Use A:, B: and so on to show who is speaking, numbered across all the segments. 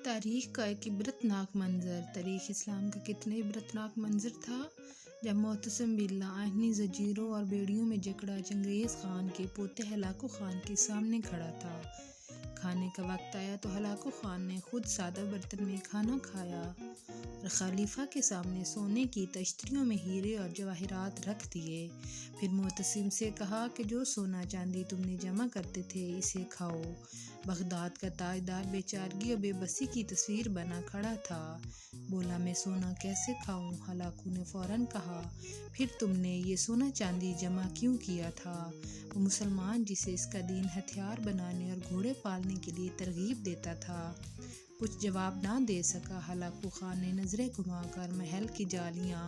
A: تاریخ کا ایک عبرتناک منظر۔ تاریخ اسلام کا کتنا عبرتناک منظر تھا جب معتصم باللہ آہنی زنجیروں اور بیڑیوں میں جکڑا چنگیز خان کے پوتے ہلاکو خان کے سامنے کھڑا تھا۔ کھانے کا وقت آیا تو ہلاکو خان نے خود سادہ برتن میں کھانا کھایا اور خلیفہ کے سامنے سونے کی تشتریوں میں ہیرے اور جواہرات رکھ دیے۔ پھر معتصم سے کہا کہ جو سونا چاندی تم نے جمع کرتے تھے اسے کھاؤ۔ بغداد کا تاجدار بے چارگی اور بے بسی کی تصویر بنا کھڑا تھا۔ بولا میں سونا کیسے کھاؤں؟ ہلاکو نے فوراً کہا پھر تم نے یہ سونا چاندی جمع کیوں کیا تھا؟ وہ مسلمان جسے اس کا دین ہتھیار بنانے اور گھوڑے پالنے کے لیے ترغیب دیتا تھا کچھ جواب نہ دے سکا۔ ہلاکو خان نے نظریں گھما کر محل کی جالیاں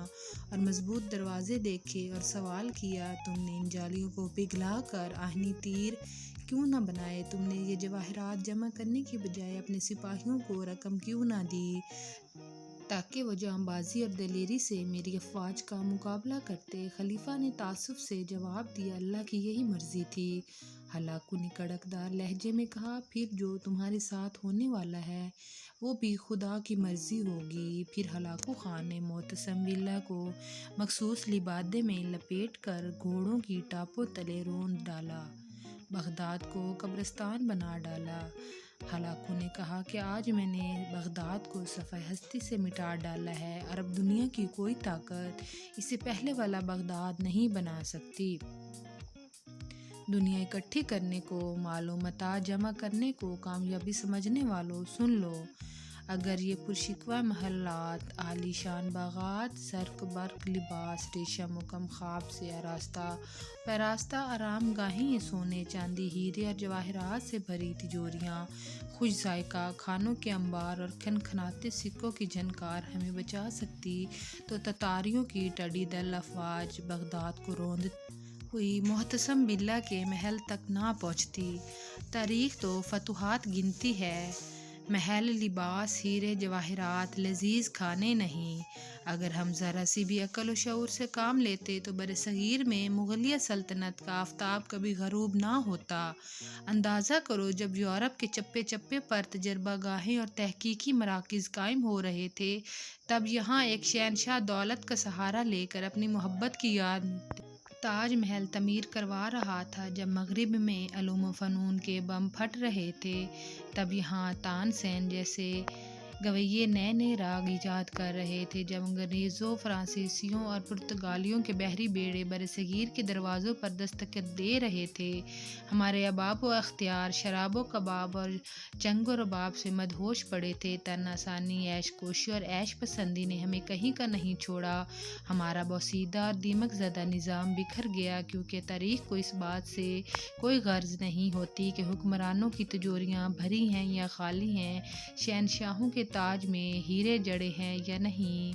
A: اور مضبوط دروازے دیکھے اور سوال کیا تم نے ان جالیوں کو پگھلا کر آہنی تیر کیوں نہ بنائے؟ تم نے یہ جواہرات جمع کرنے کی بجائے اپنے سپاہیوں کو رقم کیوں نہ دی تاکہ وہ جاں بازی اور دلیری سے میری افواج کا مقابلہ کرتے؟ خلیفہ نے تعصب سے جواب دیا اللہ کی یہی مرضی تھی۔ ہلاکو نے کڑکدار لہجے میں کہا پھر جو تمہارے ساتھ ہونے والا ہے وہ بھی خدا کی مرضی ہوگی۔ پھر ہلاکو خان نے معتصم باللہ کو مخصوص لبادے میں لپیٹ کر گھوڑوں کی ٹاپوں تلے روند ڈالا، بغداد کو قبرستان بنا ڈالا۔ ہلاکو نے کہا کہ آج میں نے بغداد کو صفحہ ہستی سے مٹا ڈالا ہے اور اب دنیا کی کوئی طاقت اسے پہلے والا بغداد نہیں بنا سکتی۔ دنیا اکٹھی کرنے کو، مال و متاع جمع کرنے کو کامیابی سمجھنے والوں سن لو، اگر یہ پرشکوہ محلات، عالی شان باغات، زرق برق لباس، ریشم و خواب سے پیراستہ آرام گاہیں، سونے چاندی ہیرے اور جواہرات سے بھری تجوریاں، خوش ذائقہ کھانوں کے انبار اور کھنکھناتے سکوں کی جھنکار ہمیں بچا سکتی تو تتاریوں کی ٹڈی دل افواج بغداد کو روندتی ہوئی معتصم باللہ کے محل تک نہ پہنچتی۔ تاریخ تو فتوحات گنتی ہے، محل، لباس، ہیرے جواہرات، لذیذ کھانے نہیں۔ اگر ہم ذرا سی بھی عقل و شعور سے کام لیتے تو برصغیر میں مغلیہ سلطنت کا آفتاب کبھی غروب نہ ہوتا۔ اندازہ کرو جب یورپ کے چپے چپے پر تجربہ گاہیں اور تحقیقی مراکز قائم ہو رہے تھے تب یہاں ایک شہنشاہ دولت کا سہارا لے کر اپنی محبت کی یاد میں تاج محل تعمیر کروا رہا تھا، جب مغرب میں علوم و فنون کے بم پھٹ رہے تھے تب یہاں تان سین جیسے گویے نئے نئے راگ ایجاد کر رہے تھے، جب انگریزوں، فرانسیسیوں اور پرتگالیوں کے بحری بیڑے برصغیر کے دروازوں پر دستک دے رہے تھے۔ ہمارے ارباب و اختیار شراب و کباب اور چنگ و رباب سے مدہوش پڑے تھے۔ طن آسانی، عیش کوشی اور عیش پسندی نے ہمیں کہیں کا نہیں چھوڑا۔ ہمارا بوسیدہ اور دیمک زدہ نظام بکھر گیا کیونکہ تاریخ کو اس بات سے کوئی غرض نہیں ہوتی کہ حکمرانوں کی تجوریاں بھری ہیں یا خالی ہیں، شہنشاہوں کے تاج میں ہیرے جڑے ہیں یا نہیں،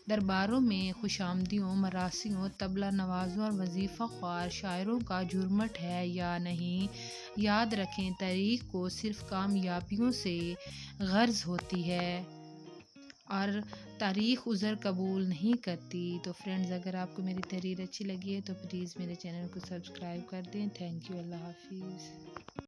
A: درباروں میں خوشامدیوں، مراسیوں، طبلہ نوازوں اور وظیفہ خوار شاعروں کا جھرمٹ ہے یا نہیں۔ یاد رکھیں تاریخ کو صرف کامیابیوں سے غرض ہوتی ہے اور تاریخ عذر قبول نہیں کرتی۔ تو فرینڈز اگر آپ کو میری تحریر اچھی لگی ہے تو پلیز میرے چینل کو سبسکرائب کر دیں۔ تھینک یو، اللہ حافظ۔